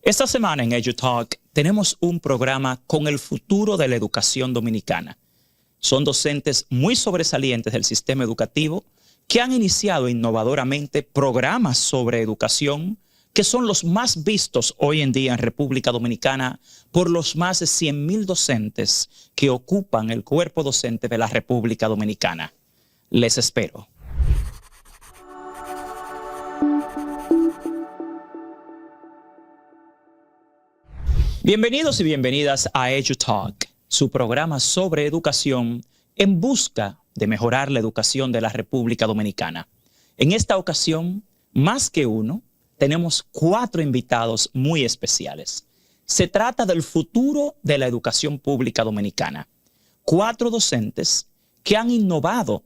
Esta semana en EduTalk tenemos un programa con el futuro de la educación dominicana. Son docentes muy sobresalientes del sistema educativo que han iniciado innovadoramente programas sobre educación que son los más vistos hoy en día en República Dominicana por los más de 100,000 docentes que ocupan el cuerpo docente de la República Dominicana. Les espero. Bienvenidos y bienvenidas a EduTalk, su programa sobre educación en busca de mejorar la educación de la República Dominicana. En esta ocasión, más que uno, tenemos 4 invitados muy especiales. Se trata del futuro de la educación pública dominicana. 4 docentes que han innovado,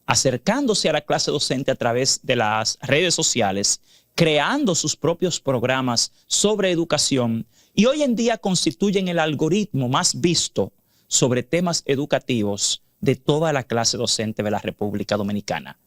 acercándose a la clase docente a través de las redes sociales, creando sus propios programas sobre educación y hoy en día constituyen el algoritmo más visto sobre temas educativos de toda la clase docente de la República Dominicana.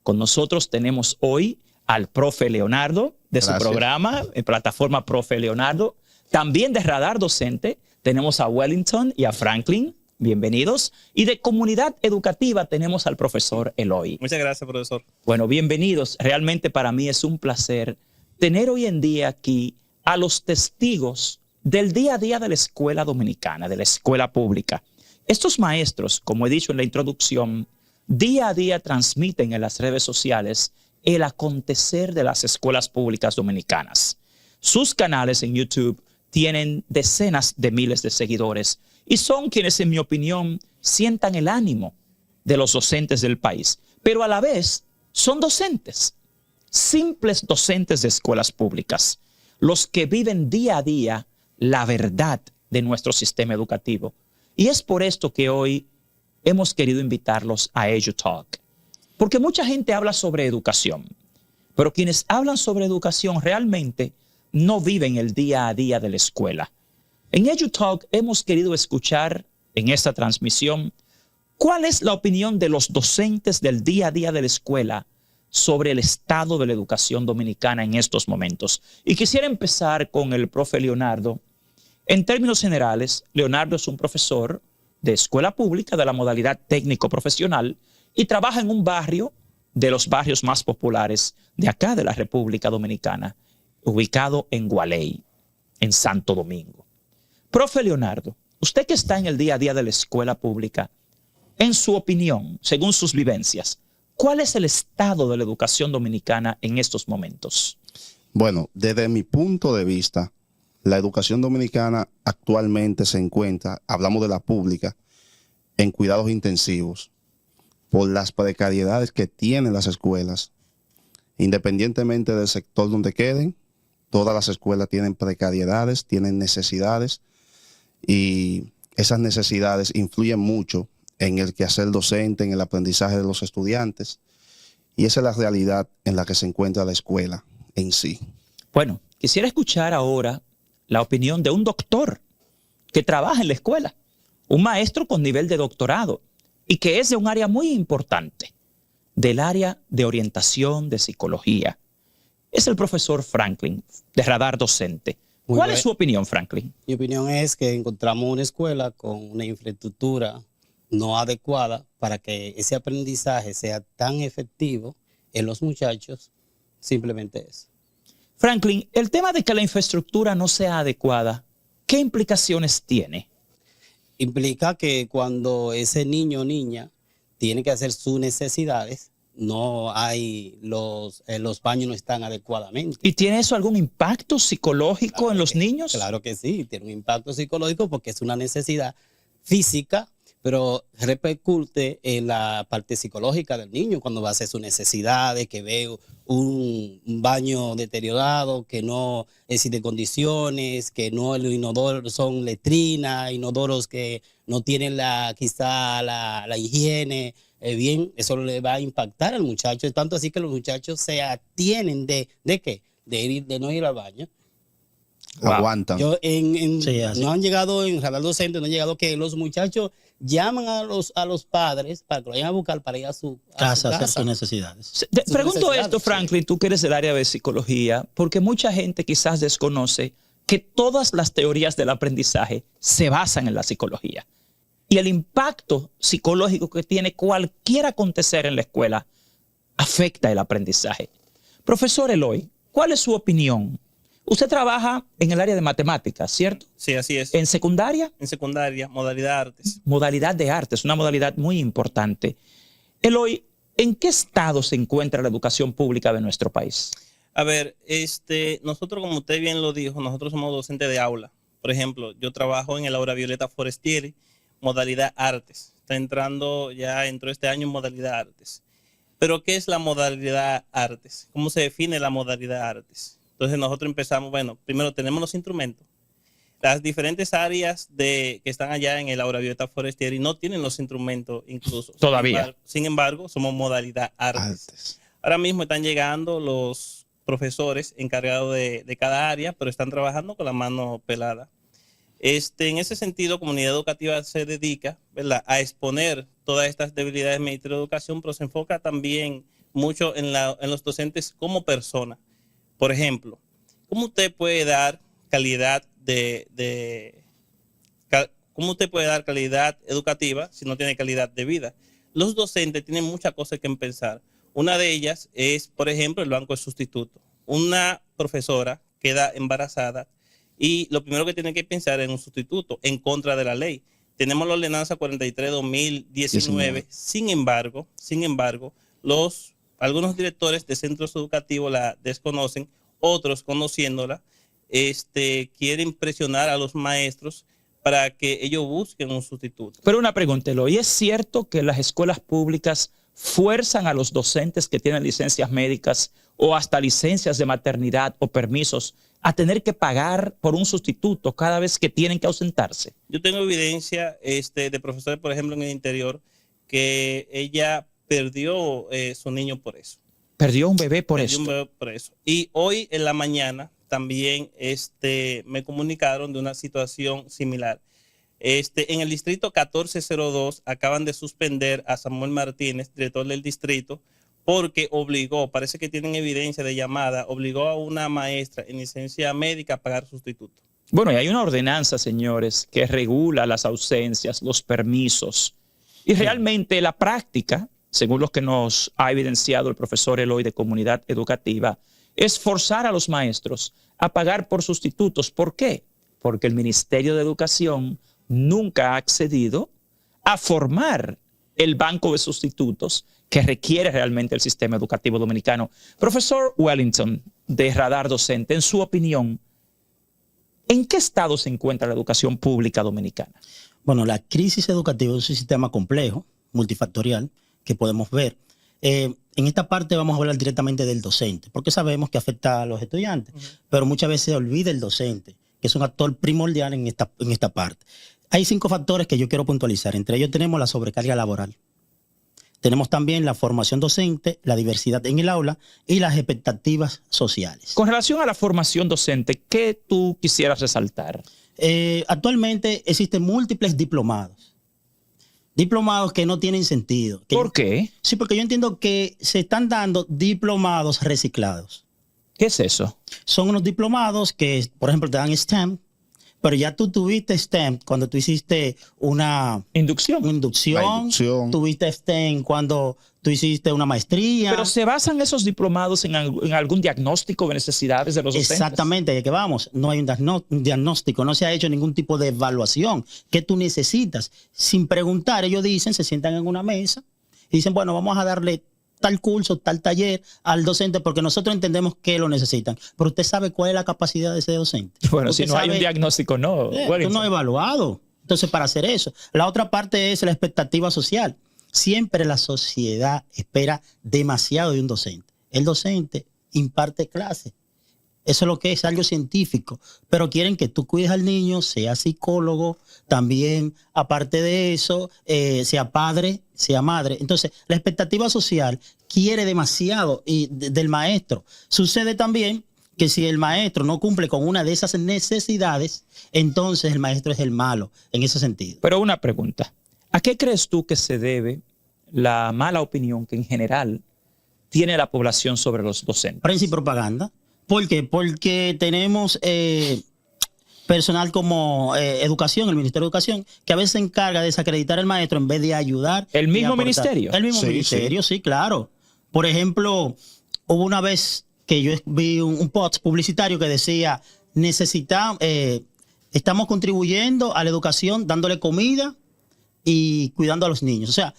Con nosotros tenemos hoy al profe Leonardo de su programa en plataforma Profe Leonardo. También de Radar Docente tenemos a Wellington y a Franklin. Bienvenidos. Y de Comunidad Educativa tenemos al profesor Eloy. Muchas gracias, profesor. Bueno, bienvenidos. Realmente para mí es un placer tener hoy en día aquí a los testigos del día a día de la escuela dominicana, de la escuela pública. Estos maestros, como he dicho en la introducción, día a día transmiten en las redes sociales el acontecer de las escuelas públicas dominicanas. Sus canales en YouTube tienen decenas de miles de seguidores y son quienes, en mi opinión, sientan el ánimo de los docentes del país. Pero a la vez son docentes, simples docentes de escuelas públicas, los que viven día a día la verdad de nuestro sistema educativo. Y es por esto que hoy hemos querido invitarlos a EduTalk. Porque mucha gente habla sobre educación, pero quienes hablan sobre educación realmente no viven el día a día de la escuela. En EduTalk hemos querido escuchar en esta transmisión cuál es la opinión de los docentes del día a día de la escuela sobre el estado de la educación dominicana en estos momentos. Y quisiera empezar con el profe Leonardo. En términos generales, Leonardo es un profesor de escuela pública de la modalidad técnico-profesional y trabaja en un barrio de los barrios más populares de acá de la República Dominicana, ubicado en Gualey, en Santo Domingo. Profe Leonardo, usted que está en el día a día de la escuela pública, en su opinión, según sus vivencias, ¿cuál es el estado de la educación dominicana en estos momentos? Bueno, desde mi punto de vista, la educación dominicana actualmente se encuentra, hablamos de la pública, en cuidados intensivos por las precariedades que tienen las escuelas. Independientemente del sector donde queden, todas las escuelas tienen precariedades, tienen necesidades y esas necesidades influyen mucho en el quehacer docente, en el aprendizaje de los estudiantes, y esa es la realidad en la que se encuentra la escuela en sí. Bueno, quisiera escuchar ahora la opinión de un doctor que trabaja en la escuela, un maestro con nivel de doctorado y que es de un área muy importante, del área de orientación de psicología. Es el profesor Franklin, de Radar Docente. ¿Cuál es su opinión, Franklin? Mi opinión es que encontramos una escuela con una infraestructura no adecuada para que ese aprendizaje sea tan efectivo en los muchachos, simplemente es. Franklin, el tema de que la infraestructura no sea adecuada, ¿qué implicaciones tiene? Implica que cuando ese niño o niña tiene que hacer sus necesidades, no hay los baños no están adecuadamente. ¿Y tiene eso algún impacto psicológico en los niños? Claro que sí, tiene un impacto psicológico porque es una necesidad física, pero repercute en la parte psicológica del niño cuando va a hacer sus necesidades, que ve un baño deteriorado, que no es de condiciones, que no los inodoros son letrinas, inodoros que no tienen quizá la higiene. Bien, eso le va a impactar al muchacho. Es tanto así que los muchachos se atienen ¿de qué? De no ir al baño. Wow. Aguantan. No han llegado en Radar Docente, no han llegado que los muchachos llaman a los padres para que lo vayan a buscar para ir a su casa. Hacer sus necesidades. Pregunto esto, Franklin, tú que eres del área de psicología, porque mucha gente quizás desconoce que todas las teorías del aprendizaje se basan en la psicología. Y el impacto psicológico que tiene cualquier acontecer en la escuela afecta el aprendizaje. Profesor Eloy, ¿cuál es su opinión? Usted trabaja en el área de matemáticas, ¿cierto? Sí, así es. ¿En secundaria? En secundaria, modalidad artes. Modalidad de artes, una modalidad muy importante. Eloy, ¿en qué estado se encuentra la educación pública de nuestro país? A ver, nosotros, como usted bien lo dijo, nosotros somos docentes de aula. Por ejemplo, yo trabajo en el Aula Violeta Forestieri, modalidad artes. Entró este año en modalidad artes. Pero, ¿qué es la modalidad artes? ¿Cómo se define la modalidad artes? Entonces, nosotros empezamos, primero tenemos los instrumentos. Las diferentes áreas que están allá en el Aula Violeta Forestieri no tienen los instrumentos incluso. Todavía. Sin embargo, somos modalidad artes. Ahora mismo están llegando los profesores encargados de cada área, pero están trabajando con la mano pelada. En ese sentido, Comunidad Educativa se dedica, ¿verdad?, a exponer todas estas debilidades del Ministerio de Educación, pero se enfoca también mucho en los docentes como persona. Por ejemplo, ¿cómo usted puede dar calidad cómo usted puede dar calidad educativa si no tiene calidad de vida? Los docentes tienen muchas cosas que pensar. Una de ellas es, por ejemplo, el banco de sustitutos. Una profesora queda embarazada y lo primero que tiene que pensar es un sustituto en contra de la ley. Tenemos la ordenanza 43/2019. Sin embargo, algunos directores de centros educativos la desconocen, otros conociéndola, quieren presionar a los maestros para que ellos busquen un sustituto. Pero una pregunta, Eloy, ¿es cierto que las escuelas públicas fuerzan a los docentes que tienen licencias médicas o hasta licencias de maternidad o permisos a tener que pagar por un sustituto cada vez que tienen que ausentarse? Yo tengo evidencia de profesores, por ejemplo, en el interior, que ella perdió su niño por eso. Perdió un bebé por eso. Y hoy en la mañana también me comunicaron de una situación similar. En el distrito 1402 acaban de suspender a Samuel Martínez, director del distrito, porque parece que tienen evidencia de llamada, obligó a una maestra en licencia médica a pagar sustituto. Bueno, y hay una ordenanza, señores, que regula las ausencias, los permisos. Y realmente la práctica, según lo que nos ha evidenciado el profesor Eloy de Comunidad Educativa, es forzar a los maestros a pagar por sustitutos. ¿Por qué? Porque el Ministerio de Educación nunca ha accedido a formar el banco de sustitutos que requiere realmente el sistema educativo dominicano. Profesor Wellington, de Radar Docente, en su opinión, ¿en qué estado se encuentra la educación pública dominicana? Bueno, la crisis educativa es un sistema complejo, multifactorial, que podemos ver. En esta parte vamos a hablar directamente del docente, porque sabemos que afecta a los estudiantes, pero muchas veces se olvida el docente, que es un actor primordial en esta parte. Hay 5 factores que yo quiero puntualizar. Entre ellos tenemos la sobrecarga laboral. Tenemos también la formación docente, la diversidad en el aula y las expectativas sociales. Con relación a la formación docente, ¿qué tú quisieras resaltar? Actualmente existen múltiples diplomados. Diplomados que no tienen sentido. ¿Por qué? Sí, porque yo entiendo que se están dando diplomados reciclados. ¿Qué es eso? Son unos diplomados que, por ejemplo, te dan STEM, pero ya tú tuviste STEM cuando tú hiciste una inducción. Tuviste STEM cuando tú hiciste una maestría. Pero ¿se basan esos diplomados en algún diagnóstico de necesidades de los docentes? Exactamente, de que vamos, no hay un diagnóstico, no se ha hecho ningún tipo de evaluación. ¿Qué tú necesitas? Sin preguntar, ellos dicen, se sientan en una mesa y dicen, bueno, vamos a darle tal curso, tal taller al docente porque nosotros entendemos que lo necesitan. Pero usted sabe cuál es la capacidad de ese docente. Bueno, si no hay un diagnóstico, no. Tú no has evaluado. Entonces, para hacer eso. La otra parte es la expectativa social. Siempre la sociedad espera demasiado de un docente. El docente imparte clases. Eso es lo que es, algo científico. Pero quieren que tú cuides al niño, sea psicólogo, también, aparte de eso, sea padre, sea madre. Entonces, la expectativa social quiere demasiado del maestro. Sucede también que si el maestro no cumple con una de esas necesidades, entonces el maestro es el malo en ese sentido. Pero una pregunta. ¿A qué crees tú que se debe la mala opinión que en general tiene la población sobre los docentes? Prensa y propaganda. ¿Por qué? Porque tenemos personal como educación, el Ministerio de Educación, que a veces se encarga de desacreditar al maestro en vez de ayudar. ¿El y mismo aportar. ministerio? El mismo Sí, ministerio, sí, claro. Por ejemplo, hubo una vez que yo vi un post publicitario que decía, estamos contribuyendo a la educación dándole comida y cuidando a los niños. O sea,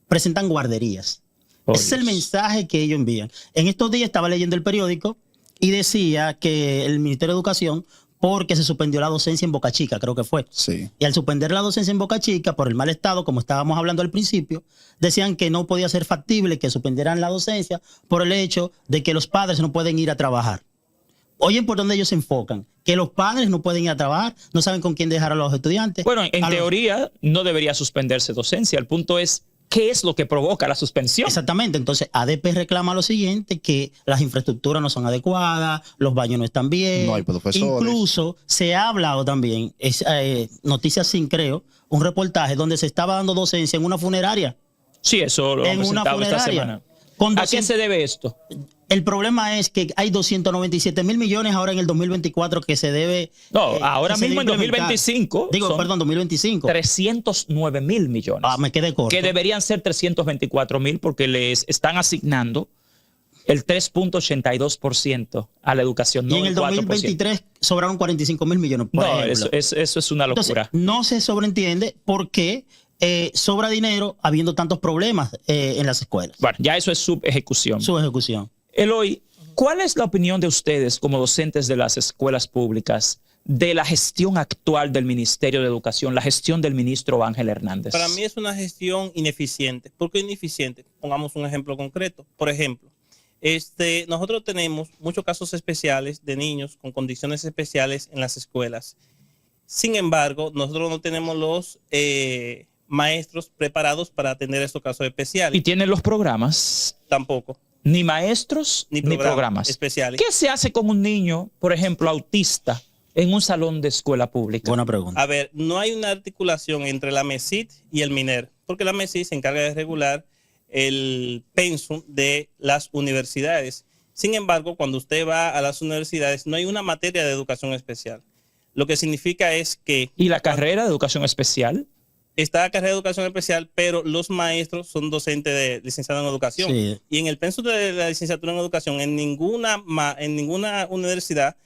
presentan guarderías. Oh, Ese es el Dios. mensaje que ellos envían. En estos días estaba leyendo el periódico y decía que el Ministerio de Educación, porque se suspendió la docencia en Boca Chica, creo que fue. Sí. Y al suspender la docencia en Boca Chica por el mal estado, como estábamos hablando al principio, decían que no podía ser factible que suspendieran la docencia por el hecho de que los padres no pueden ir a trabajar. Oyen por dónde ellos se enfocan, que los padres no pueden ir a trabajar, no saben con quién dejar a los estudiantes. Bueno, en A los- teoría no debería suspenderse docencia. El punto es, ¿qué es lo que provoca la suspensión? Exactamente, entonces ADP reclama lo siguiente, que las infraestructuras no son adecuadas, los baños no están bien. No hay profesores. Incluso se ha hablado también, Noticias Sin creo, un reportaje donde se estaba dando docencia en una funeraria. Sí, eso lo En hemos una presentado esta funeraria. semana. Con ¿A qué 200 se debe esto? El problema es que hay 297 mil millones ahora en el 2024 que se debe. No, ahora que se mismo debe en 2025 Digo, son perdón, 2025. 309 mil millones. Ah, me quedé corto. Que deberían ser 324 mil porque les están asignando el 3.82% a la educación, Y no en el 4%. 2023 sobraron 45 mil millones. Por No, ejemplo. eso es una Entonces, locura. no se sobreentiende por qué sobra dinero habiendo tantos problemas en las escuelas. Bueno, ya eso es subejecución. Su ejecución. Eloy, ¿cuál es la opinión de ustedes como docentes de las escuelas públicas de la gestión actual del Ministerio de Educación, la gestión del ministro Ángel Hernández? Para mí es una gestión ineficiente. ¿Por qué ineficiente? Pongamos un ejemplo concreto. Por ejemplo, nosotros tenemos muchos casos especiales de niños con condiciones especiales en las escuelas. Sin embargo, nosotros no tenemos los maestros preparados para atender estos casos especiales. ¿Y tienen los programas? Tampoco. Ni maestros Ni ni programas programas especiales. ¿Qué se hace con un niño, por ejemplo, autista, en un salón de escuela pública? Buena pregunta. A ver, no hay una articulación entre la MESID y el MINER, porque la MESID se encarga de regular el pensum de las universidades. Sin embargo, cuando usted va a las universidades, no hay una materia de educación especial. Lo que significa es que ¿Y la carrera de educación especial? está la carrera de educación especial, pero los maestros son docentes de licenciado en educación. Sí. Y en el pensum de la licenciatura en educación, en ninguna universidad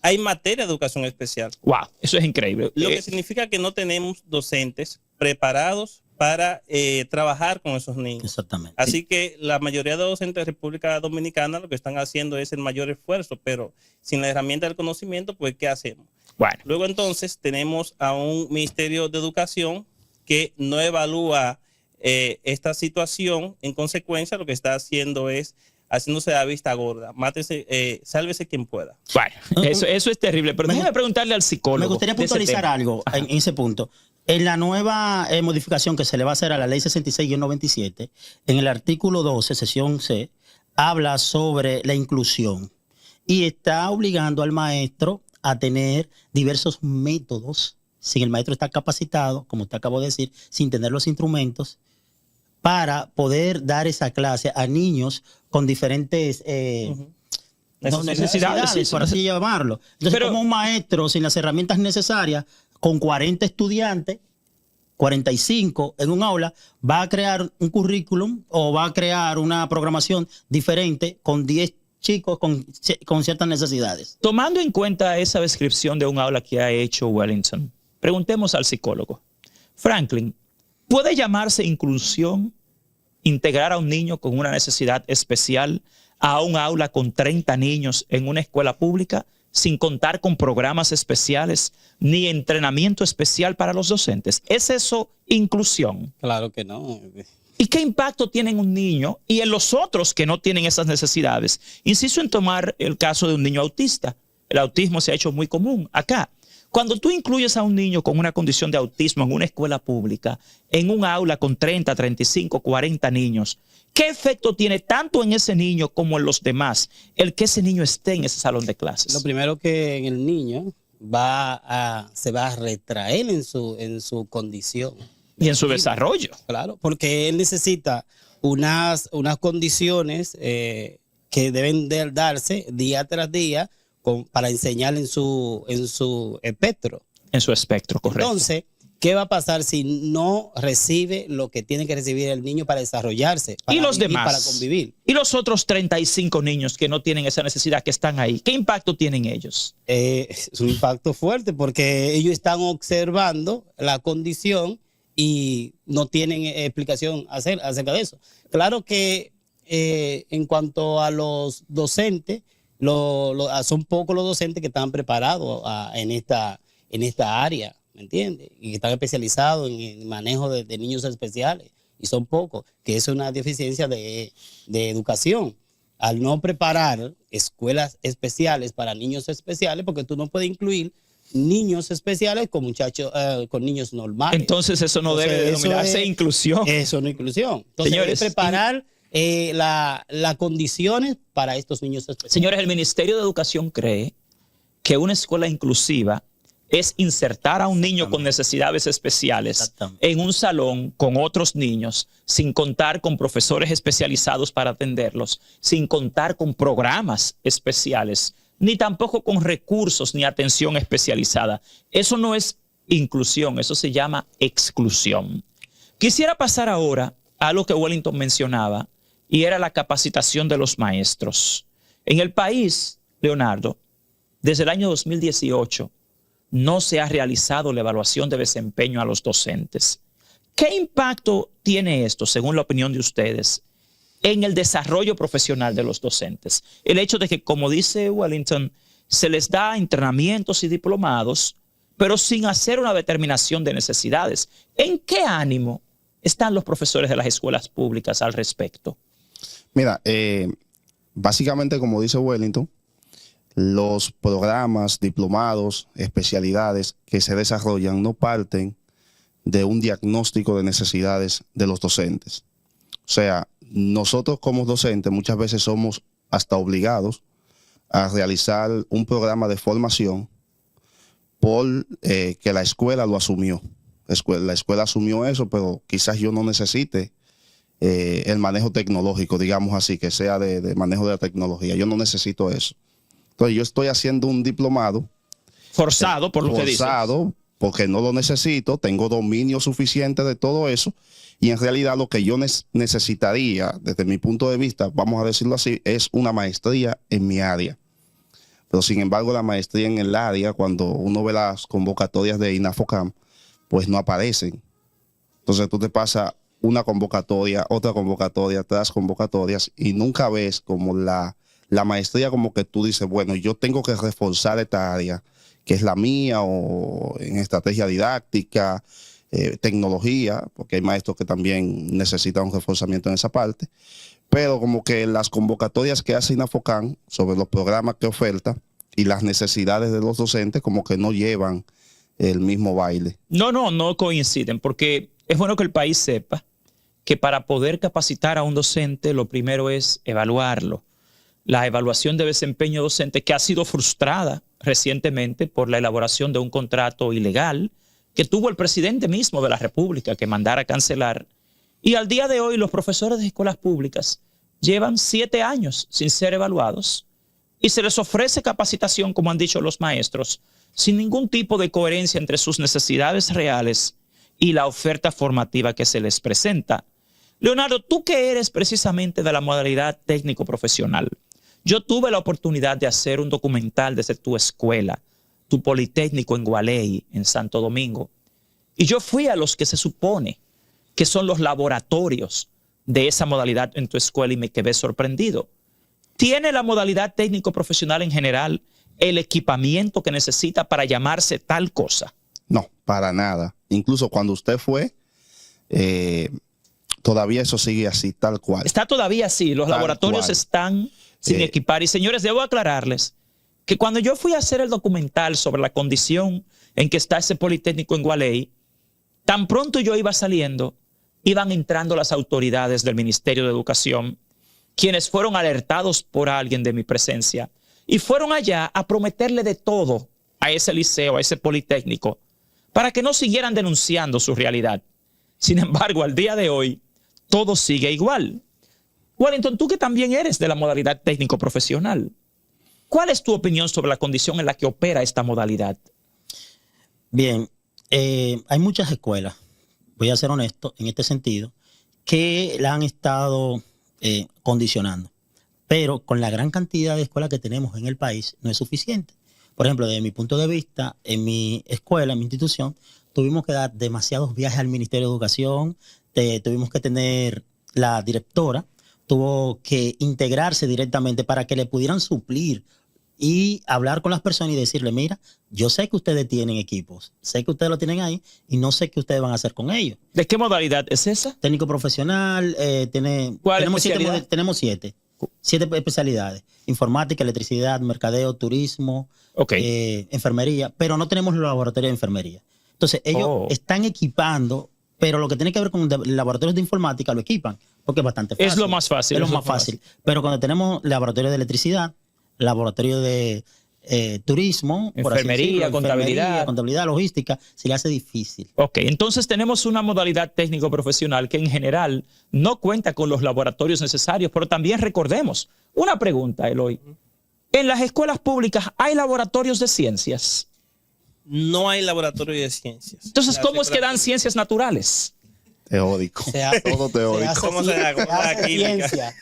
hay materia de educación especial. ¡Wow! Eso es increíble. Lo que significa que no tenemos docentes preparados para trabajar con esos niños. Exactamente. Así que la mayoría de docentes de República Dominicana lo que están haciendo es el mayor esfuerzo, pero sin la herramienta del conocimiento, pues, ¿qué hacemos? Bueno, Luego entonces tenemos a un Ministerio de Educación que no evalúa esta situación. En consecuencia, lo que está haciendo es haciéndose la vista gorda. Mátese, sálvese quien pueda. bueno, eso es terrible. Pero Me déjeme gu- preguntarle al psicólogo. Me gustaría de ese puntualizar tema. algo en ese punto. En la nueva modificación que se le va a hacer a la ley 66-97, en el artículo 12, sección C, habla sobre la inclusión y está obligando al maestro a tener diversos métodos, si el maestro está capacitado, como usted acabó de decir, sin tener los instrumentos, para poder dar esa clase a niños con diferentes necesidades, sí, por así llamarlo. Entonces, Pero- como un maestro sin las herramientas necesarias, con 40 estudiantes, 45 en un aula, va a crear un currículum o va a crear una programación diferente con 10 chicos con ciertas necesidades. Tomando en cuenta esa descripción de un aula que ha hecho Wellington, preguntemos al psicólogo. Franklin, ¿puede llamarse inclusión integrar a un niño con una necesidad especial a un aula con 30 niños en una escuela pública sin contar con programas especiales ni entrenamiento especial para los docentes? ¿Es eso inclusión? Claro que no. ¿Y qué impacto tiene en un niño y en los otros que no tienen esas necesidades? Insisto en tomar el caso de un niño autista. El autismo se ha hecho muy común acá. Cuando tú incluyes a un niño con una condición de autismo en una escuela pública, en un aula con 30, 35, 40 niños, ¿qué efecto tiene tanto en ese niño como en los demás el que ese niño esté en ese salón de clases? Lo primero que en el niño se va a retraer en su condición. Y en su desarrollo. Claro, porque él necesita unas condiciones que deben de darse día tras día para enseñar en su espectro. En su espectro, correcto. Entonces, ¿qué va a pasar si no recibe lo que tiene que recibir el niño para desarrollarse? Para ¿Y los vivir, demás? para convivir. ¿Y los otros 35 niños que no tienen esa necesidad, que están ahí? ¿Qué impacto tienen ellos? Es un impacto fuerte porque ellos están observando la condición y no tienen explicación acerca de eso. Claro que en cuanto a los docentes, son pocos los docentes que están preparados en esta área, ¿me entiendes? Y que están especializados en el manejo de niños especiales, y son pocos, que es una deficiencia de educación. Al no preparar escuelas especiales para niños especiales, porque tú no puedes incluir niños especiales con muchachos, con niños normales. Entonces eso no debe denominarse inclusión. Eso no es inclusión. Entonces, Señores, debe preparar las condiciones para estos niños especiales. Señores, el Ministerio de Educación cree que una escuela inclusiva es insertar a un niño con necesidades especiales en un salón con otros niños, sin contar con profesores especializados para atenderlos, sin contar con programas especiales, ni tampoco con recursos ni atención especializada. Eso no es inclusión, eso se llama exclusión. Quisiera pasar ahora a lo que Wellington mencionaba, y era la capacitación de los maestros. En el país, Leonardo, desde el año 2018, no se ha realizado la evaluación de desempeño a los docentes. ¿Qué impacto tiene esto, según la opinión de ustedes, en el desarrollo profesional de los docentes? El hecho de que, como dice Wellington, se les da entrenamientos y diplomados, pero sin hacer una determinación de necesidades. ¿En qué ánimo están los profesores de las escuelas públicas al respecto? Mira, básicamente, como dice Wellington, los programas, diplomados, especialidades que se desarrollan no parten de un diagnóstico de necesidades de los docentes. O sea, nosotros como docentes muchas veces somos hasta obligados a realizar un programa de formación por que la escuela lo asumió. La escuela asumió eso, pero quizás yo no necesite el manejo tecnológico, digamos así, que sea de manejo de la tecnología. Yo no necesito eso. Entonces yo estoy haciendo un diplomado. Forzado, por lo que dice. Forzado, porque no lo necesito, tengo dominio suficiente de todo eso, y en realidad lo que yo necesitaría, desde mi punto de vista, vamos a decirlo así, es una maestría en mi área. Pero sin embargo, la maestría en el área, cuando uno ve las convocatorias de INAFOCAM, pues no aparecen. Entonces tú te pasas una convocatoria, otra convocatoria, tras convocatorias, y nunca ves como la maestría, como que tú dices, bueno, yo tengo que reforzar esta área, que es la mía, o en estrategia didáctica, tecnología, porque hay maestros que también necesitan un reforzamiento en esa parte, pero como que las convocatorias que hace INAFOCAM sobre los programas que oferta y las necesidades de los docentes como que no llevan el mismo baile. No coinciden, porque es bueno que el país sepa que para poder capacitar a un docente, lo primero es evaluarlo. La evaluación de desempeño docente, que ha sido frustrada recientemente por la elaboración de un contrato ilegal que tuvo el presidente mismo de la República que mandara a cancelar. Y al día de hoy los profesores de escuelas públicas llevan 7 años sin ser evaluados y se les ofrece capacitación, como han dicho los maestros, sin ningún tipo de coherencia entre sus necesidades reales y la oferta formativa que se les presenta. Leonardo, tú que eres precisamente de la modalidad técnico-profesional, yo tuve la oportunidad de hacer un documental desde tu escuela, tu Politécnico en Gualey, en Santo Domingo, y yo fui a los que se supone que son los laboratorios de esa modalidad en tu escuela y me quedé sorprendido. ¿Tiene la modalidad técnico-profesional en general el equipamiento que necesita para llamarse tal cosa? No, para nada. Incluso cuando usted fue, todavía eso sigue así, tal cual. Está todavía así. Los laboratorios están sin equipar. Y señores, debo aclararles que cuando yo fui a hacer el documental sobre la condición en que está ese Politécnico en Gualey, tan pronto yo iba saliendo, iban entrando las autoridades del Ministerio de Educación, quienes fueron alertados por alguien de mi presencia, y fueron allá a prometerle de todo a ese liceo, a ese Politécnico, para que no siguieran denunciando su realidad. Sin embargo, al día de hoy, todo sigue igual. Wellington, tú que también eres de la modalidad técnico-profesional, ¿Cuál es tu opinión sobre la condición en la que opera esta modalidad? Bien, hay muchas escuelas, voy a ser honesto en este sentido, que la han estado condicionando. Pero con la gran cantidad de escuelas que tenemos en el país no es suficiente. Por ejemplo, desde mi punto de vista, en mi escuela, en mi institución, tuvimos que dar demasiados viajes al Ministerio de Educación, tuvimos que tener la directora, tuvo que integrarse directamente para que le pudieran suplir y hablar con las personas y decirle, mira, yo sé que ustedes tienen equipos, sé que ustedes lo tienen ahí y no sé qué ustedes van a hacer con ellos. ¿De qué modalidad es esa? Técnico profesional, ¿Cuál tenemos especialidad? tenemos siete especialidades: informática, electricidad, mercadeo, turismo, Ok. enfermería, pero no tenemos los laboratorios de enfermería. Entonces, ellos están equipando, pero lo que tiene que ver con laboratorios de informática lo equipan, porque es bastante fácil. Es lo más fácil. Es lo es más fácil. Pero cuando tenemos laboratorio de electricidad, laboratorio de turismo, por así Enfermería, decirlo, contabilidad, logística, se le hace difícil. Ok, entonces tenemos una modalidad técnico-profesional que en general no cuenta con los laboratorios necesarios, pero también recordemos, una pregunta, Eloy. ¿En las escuelas públicas hay laboratorios de ciencias? No hay laboratorio de ciencias. Entonces, Las ¿cómo es que dan escuelas ciencias naturales? Teórico. Se Todo teórico. hace, ¿Cómo se da? ¿Cómo se da hace química? ciencia.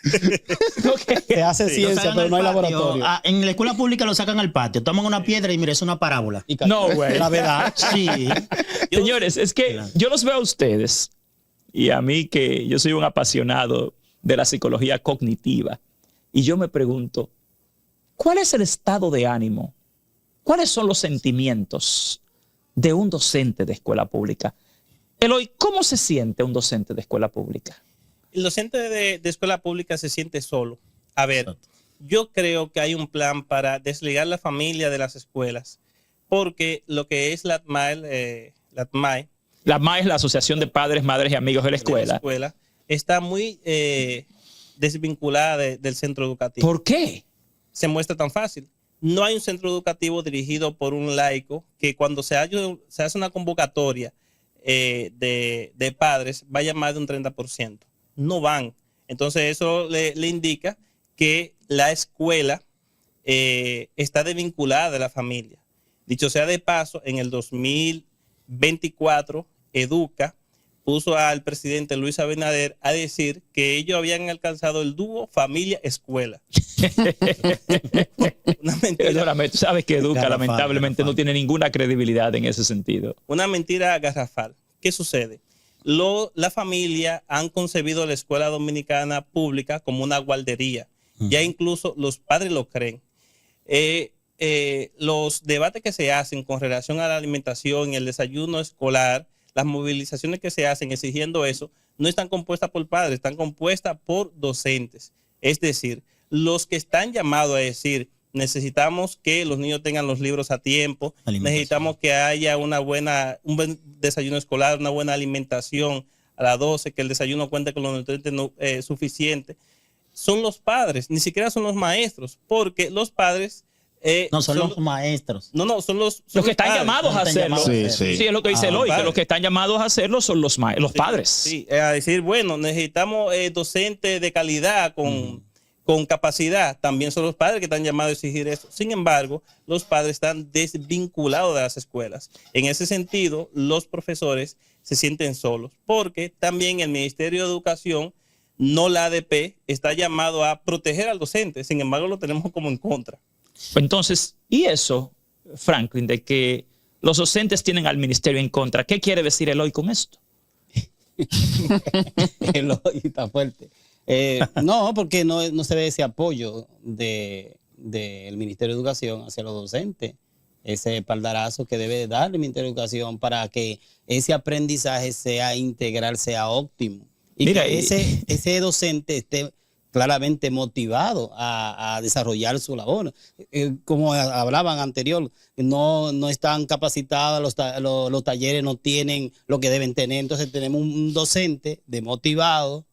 Ok. Se hace Sí. ciencia, Sacan pero no hay al patio, laboratorio. en la escuela pública lo sacan al patio, toman una piedra y mira, es una parábola. Y No, güey. La verdad. Sí. Señores, es que yo los veo a ustedes y a mí que yo soy un apasionado de la psicología cognitiva y yo me pregunto, ¿cuál es el estado de ánimo? ¿Cuáles son los sentimientos de un docente de escuela pública? Eloy, ¿cómo se siente un docente de escuela pública? El docente de escuela pública se siente solo. A ver, yo creo que hay un plan para desligar la familia de las escuelas, porque lo que es la ATMAE, La MA es la Asociación de Padres, Madres y Amigos de la Escuela. está muy desvinculada del centro educativo. ¿Por qué? Se muestra tan fácil. No hay un centro educativo dirigido por un laico que cuando se hace una convocatoria de padres vaya más de un 30%. No van. Entonces eso le indica que la escuela está desvinculada de la familia. Dicho sea de paso, en el 2024, Educa puso al presidente Luis Abinader a decir que ellos habían alcanzado el dúo familia-escuela. Una mentira. Perdóname, tú sabes que Educa Garrafal, lamentablemente no tiene ninguna credibilidad en ese sentido. Una mentira garrafal. ¿Qué sucede? La familia han concebido la escuela dominicana pública como una guardería. Ya incluso los padres lo creen. Los debates que se hacen con relación a la alimentación y el desayuno escolar, las movilizaciones que se hacen exigiendo eso, no están compuestas por padres, están compuestas por docentes. Es decir, los que están llamados a decir, necesitamos que los niños tengan los libros a tiempo, necesitamos que haya un buen desayuno escolar, una buena alimentación a las 12, que el desayuno cuente con los nutrientes suficientes. Son los padres, ni siquiera son los maestros, porque los padres... No, son los maestros. Son Los que están padres. llamados a hacerlo. Sí, sí. Sí, es lo que dice Eloy, que padres. los que están llamados a hacerlo son los padres. Sí, a decir, bueno, necesitamos docentes de calidad con capacidad. También son los padres que están llamados a exigir eso. Sin embargo, los padres están desvinculados de las escuelas. En ese sentido, los profesores se sienten solos, porque también el Ministerio de Educación, no la ADP, está llamado a proteger al docente. Sin embargo, lo tenemos como en contra. Entonces, ¿y eso, Franklin, de que los docentes tienen al ministerio en contra? ¿Qué quiere decir Eloy con esto? Eloy está fuerte. No, porque no se ve ese apoyo del Ministerio de Educación hacia los docentes. Ese espaldarazo que debe dar el Ministerio de Educación para que ese aprendizaje sea integral, sea óptimo. Y mira, que ese docente esté claramente motivado a desarrollar su labor. Como hablaban anterior, no están capacitados, los talleres no tienen lo que deben tener. Entonces tenemos un docente demotivado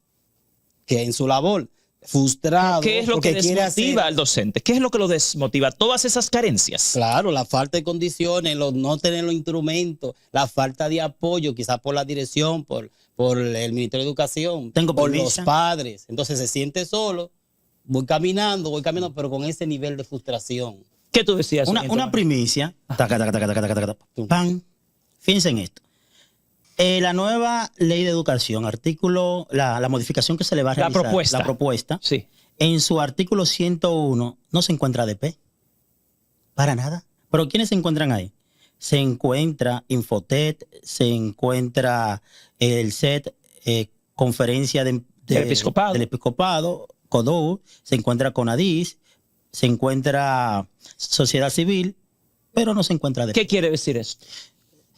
que en su labor, frustrado. ¿Qué es lo que desmotiva al docente? ¿Qué es lo que lo desmotiva? Todas esas carencias. Claro, la falta de condiciones, no tener los instrumentos, la falta de apoyo, quizás por la dirección, por el Ministerio de Educación, por los padres. Entonces se siente solo, voy caminando, pero con ese nivel de frustración. ¿Qué tú decías? Una primicia. Taca, taca, taca, taca, taca, taca, ¡pam! Fíjense en esto. La nueva ley de educación, la modificación que se le va a realizar, la propuesta, sí. En su artículo 101 no se encuentra ADP. Para nada. ¿Pero quiénes se encuentran ahí? Se encuentra Infotet, se encuentra el SET, Conferencia del Episcopado, CODOU, se encuentra CONADIS, se encuentra Sociedad Civil, pero no se encuentra ADP. ¿Qué quiere decir esto?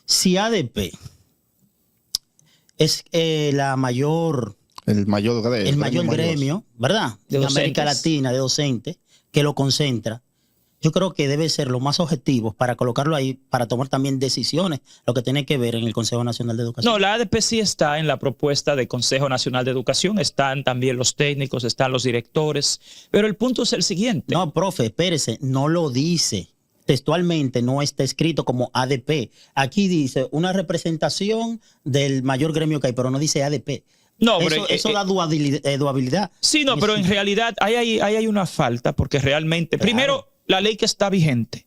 Si ADP es el mayor gremio, ¿verdad? De América Latina de docentes, que lo concentra, yo creo que debe ser lo más objetivo para colocarlo ahí, para tomar también decisiones, lo que tiene que ver en el Consejo Nacional de Educación. No, la ADP sí está en la propuesta del Consejo Nacional de Educación, están también los técnicos, están los directores, pero el punto es el siguiente. No, profe, espérese, no lo dice. Textualmente no está escrito como ADP. Aquí dice una representación del mayor gremio que hay, pero no dice ADP. No, pero eso da duabilidad. Sí, no, pero en realidad ahí hay una falta, porque realmente, primero, la ley que está vigente,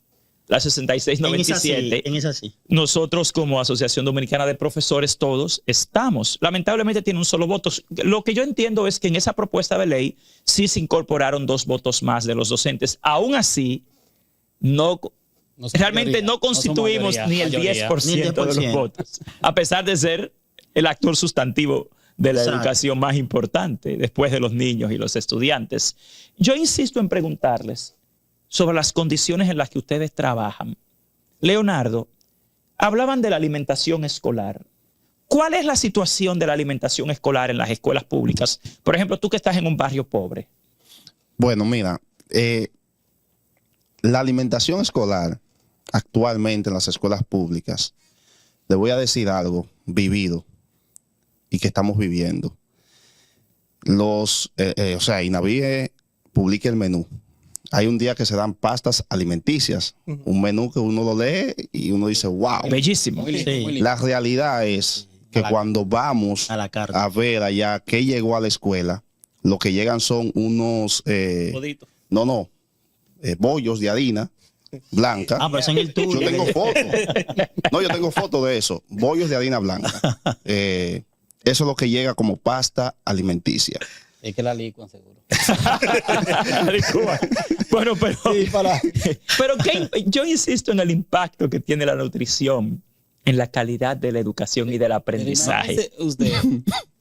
la 6697, en esa sí. Nosotros como Asociación Dominicana de Profesores todos estamos. Lamentablemente tiene un solo voto. Lo que yo entiendo es que en esa propuesta de ley sí se incorporaron 2 votos más de los docentes. Aún así, realmente no constituimos ni el 10% de los votos, a pesar de ser el actor sustantivo de la educación más importante después de los niños y los estudiantes. Yo insisto en preguntarles sobre las condiciones en las que ustedes trabajan. Leonardo, hablaban de la alimentación escolar. ¿Cuál es la situación de la alimentación escolar en las escuelas públicas? Por ejemplo, tú que estás en un barrio pobre. Bueno, mira, la alimentación escolar actualmente en las escuelas públicas, le voy a decir algo vivido y que estamos viviendo. INAVIE publica el menú. Hay un día que se dan pastas alimenticias, un menú que uno lo lee y uno dice, wow. Bellísimo. Sí. La realidad es que cuando vamos a ver allá qué llegó a la escuela, lo que llegan son unos... bollos de harina blanca. Pero eso en el tuyo. Yo tengo fotos. No, yo tengo fotos de eso. Bollos de harina blanca. Eso es lo que llega como pasta alimenticia. Es que la licuan seguro. Bueno, pero yo insisto en el impacto que tiene la nutrición en la calidad de la educación y del aprendizaje. Usted,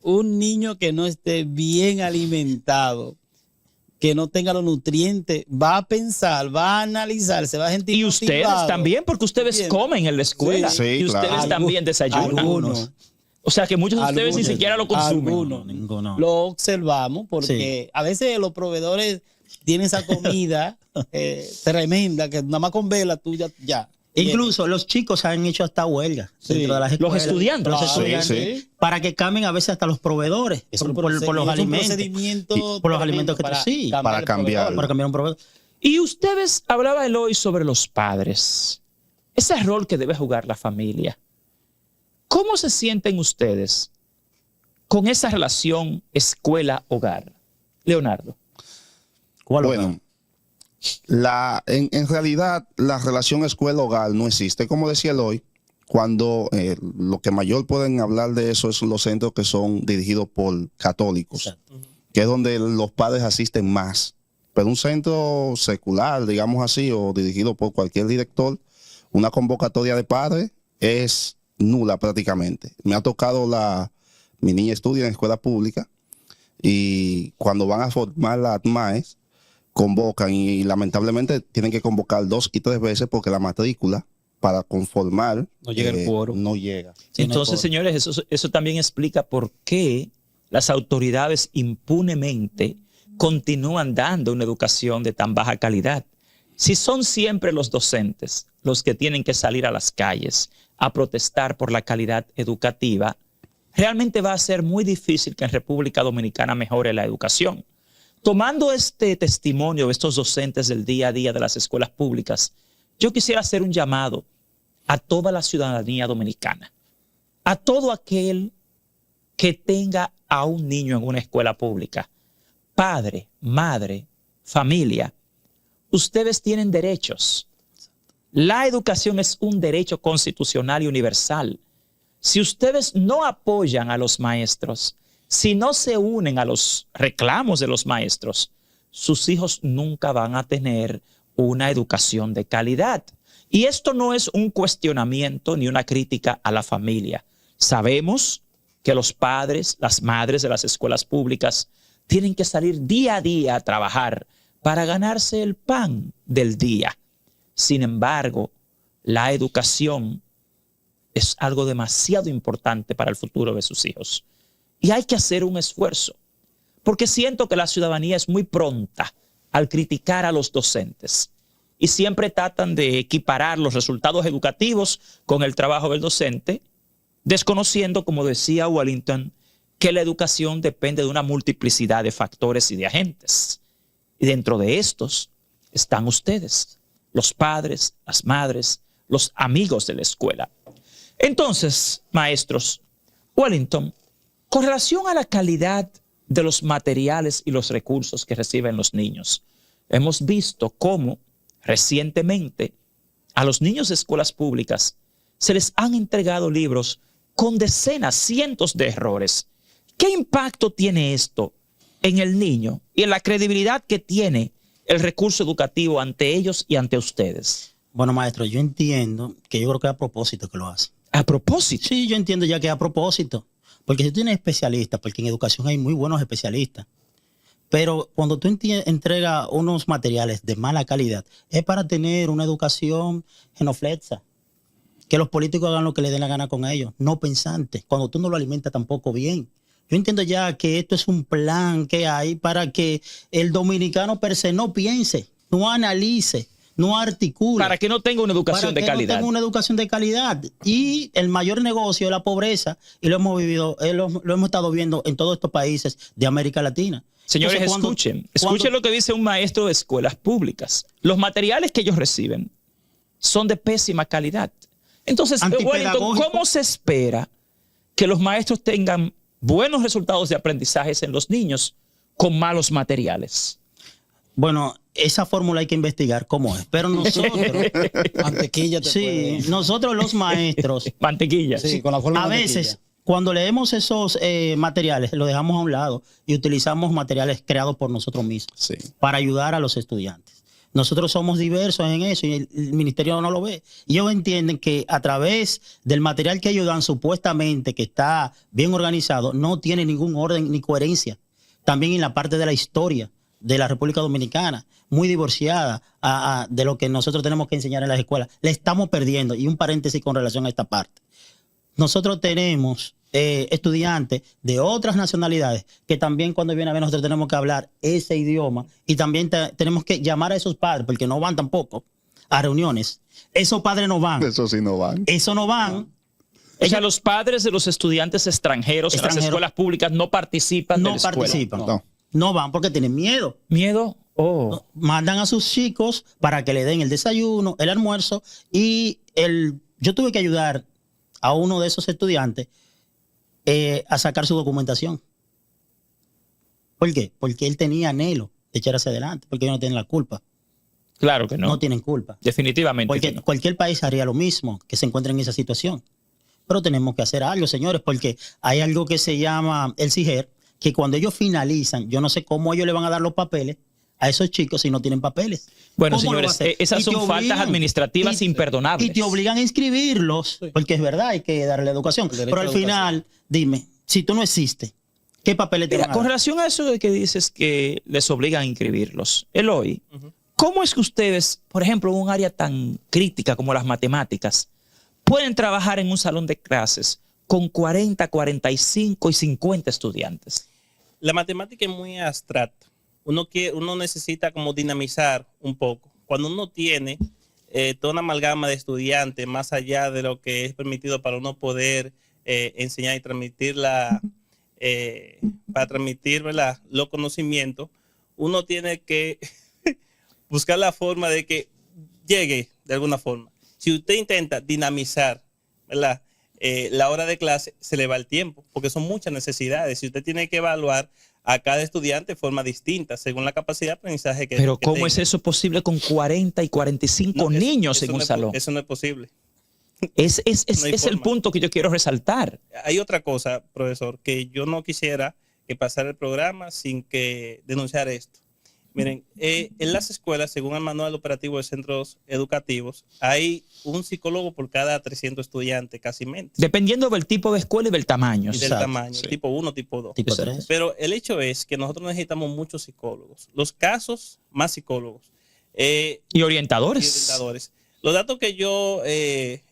un niño que no esté bien alimentado, que no tenga los nutrientes, va a pensar, va a analizar, se va a sentir y ustedes motivado. También, porque ustedes comen en la escuela. Sí, y ustedes claro. también desayunan. Algunos. O sea que muchos de ustedes ni siquiera lo consumen. Ninguno. Lo observamos porque a veces los proveedores tienen esa comida tremenda que nada más con vela tú ya. Incluso los chicos han hecho hasta huelga dentro de las escuelas. Los estudiantes. Sí. Para que cambien a veces hasta los proveedores por los alimentos. Por los alimentos que para cambiar. Para cambiar un proveedor. Y ustedes, hablaba Eloy sobre los padres. Ese rol que debe jugar la familia. ¿Cómo se sienten ustedes con esa relación escuela-hogar? Leonardo. Bueno, en realidad la relación escuela-hogar no existe. Como decía Eloy, cuando lo que mayor pueden hablar de eso es los centros que son dirigidos por católicos. Exacto. Que es donde los padres asisten más. Pero un centro secular, digamos así, o dirigido por cualquier director, una convocatoria de padres es nula prácticamente. Me ha tocado mi niña estudia en escuela pública y cuando van a formar las MAES, convocan y lamentablemente tienen que convocar 2 y 3 veces porque la matrícula para conformar no llega el quórum. No llega. Entonces, señores, eso también explica por qué las autoridades impunemente continúan dando una educación de tan baja calidad. Si son siempre los docentes los que tienen que salir a las calles a protestar por la calidad educativa, realmente va a ser muy difícil que en República Dominicana mejore la educación. Tomando este testimonio de estos docentes del día a día de las escuelas públicas, yo quisiera hacer un llamado a toda la ciudadanía dominicana, a todo aquel que tenga a un niño en una escuela pública, padre, madre, familia, ustedes tienen derechos. La educación es un derecho constitucional y universal. Si ustedes no apoyan a los maestros, si no se unen a los reclamos de los maestros, sus hijos nunca van a tener una educación de calidad. Y esto no es un cuestionamiento ni una crítica a la familia. Sabemos que los padres, las madres de las escuelas públicas tienen que salir día a día a trabajar para ganarse el pan del día. Sin embargo, la educación es algo demasiado importante para el futuro de sus hijos. Y hay que hacer un esfuerzo, porque siento que la ciudadanía es muy pronta al criticar a los docentes y siempre tratan de equiparar los resultados educativos con el trabajo del docente, desconociendo, como decía Wellington, que la educación depende de una multiplicidad de factores y de agentes. Y dentro de estos están ustedes, los padres, las madres, los amigos de la escuela. Entonces, maestros, Wellington, con relación a la calidad de los materiales y los recursos que reciben los niños, hemos visto cómo recientemente a los niños de escuelas públicas se les han entregado libros con decenas, cientos de errores. ¿Qué impacto tiene esto en el niño y en la credibilidad que tiene el recurso educativo ante ellos y ante ustedes? Bueno, maestro, yo entiendo que yo creo que es a propósito que lo hace. ¿A propósito? Sí, yo entiendo ya que es a propósito. Porque si tú tienes especialistas, porque en educación hay muy buenos especialistas, pero cuando tú entregas unos materiales de mala calidad, es para tener una educación genuflexa. Que los políticos hagan lo que les dé la gana con ellos, no pensante. Cuando tú no lo alimentas tampoco bien. Yo entiendo ya que esto es un plan que hay para que el dominicano per se no piense, no analice, no articule. Para que no tenga una educación de calidad. No tenga una educación de calidad. Y el mayor negocio es la pobreza, y lo hemos vivido, lo hemos estado viendo en todos estos países de América Latina. Señores, Entonces, escuchen lo que dice un maestro de escuelas públicas. Los materiales que ellos reciben son de pésima calidad. Entonces, Wellington, ¿cómo se espera que los maestros tengan buenos resultados de aprendizaje en los niños con malos materiales? Bueno, esa fórmula hay que investigar cómo es. Pero nosotros, mantequilla nosotros los maestros, mantequilla. Sí, con la forma a veces, cuando leemos esos materiales, lo dejamos a un lado y utilizamos materiales creados por nosotros mismos Sí. para ayudar a los estudiantes. Nosotros somos diversos en eso y el ministerio no lo ve. Y ellos entienden que a través del material que ellos dan, supuestamente que está bien organizado, no tiene ningún orden ni coherencia. También en la parte de la historia de la República Dominicana, muy divorciada de lo que nosotros tenemos que enseñar en las escuelas. Le estamos perdiendo. Y un paréntesis con relación a esta parte. Nosotros tenemos estudiantes de otras nacionalidades que también cuando viene a ver nosotros tenemos que hablar ese idioma y también tenemos que llamar a esos padres porque no van tampoco a reuniones. Esos padres no van. Eso sí no van. Eso no van. O sea, los padres de los estudiantes extranjeros en las escuelas públicas no participan de la escuela. No participan. No. No van porque tienen miedo. ¿Miedo? Oh. No, mandan a sus chicos para que le den el desayuno, el almuerzo y yo tuve que ayudar a uno de esos estudiantes a sacar su documentación. ¿Por qué? Porque él tenía anhelo de echar hacia adelante, porque ellos no tienen la culpa. Claro que no. No tienen culpa. Definitivamente. Porque que no. cualquier país haría lo mismo, que se encuentre en esa situación. Pero tenemos que hacer algo, señores, porque hay algo que se llama el CIGER, que cuando ellos finalizan, yo no sé cómo ellos le van a dar los papeles a esos chicos si no tienen papeles. Bueno, ¿Cómo lo señores, va a hacer? esas Y te son faltas obligan, administrativas imperdonables. Y te obligan a inscribirlos, porque es verdad, hay que darle educación. Pero al final, dime, si tú no existes, ¿qué papeles te Mira, van a con dar? relación a eso de que dices que les obligan a inscribirlos, Eloy, ¿cómo es que ustedes, por ejemplo, en un área tan crítica como las matemáticas, pueden trabajar en un salón de clases con 40, 45 y 50 estudiantes? La matemática es muy abstracta. Uno necesita como dinamizar un poco. Cuando uno tiene toda una amalgama de estudiantes, más allá de lo que es permitido para uno poder enseñar y transmitir para transmitir, ¿verdad?, los conocimientos, uno tiene que buscar la forma de que llegue de alguna forma. Si usted intenta dinamizar, ¿verdad?, la hora de clase, se le va el tiempo, porque son muchas necesidades. Si usted tiene que evaluar a cada estudiante de forma distinta, según la capacidad de aprendizaje que Pero que ¿cómo tenga. es eso posible con 40 y 45 No, niños eso en no un es- salón? Eso no es posible. Es no hay el forma. punto que yo quiero resaltar. Hay otra cosa, profesor, que yo no quisiera que pasara el programa sin que denunciar esto. Miren, en las escuelas, según el manual operativo de centros educativos, hay un psicólogo por cada 300 estudiantes, casi mente, Dependiendo del tipo de escuela y del tamaño. del Exacto, tamaño, sí. tipo 1, tipo 2. Tipo Exacto. 3. Pero el hecho es que nosotros necesitamos muchos psicólogos. Los casos, más psicólogos. Y Y orientadores. orientadores. Los datos que yo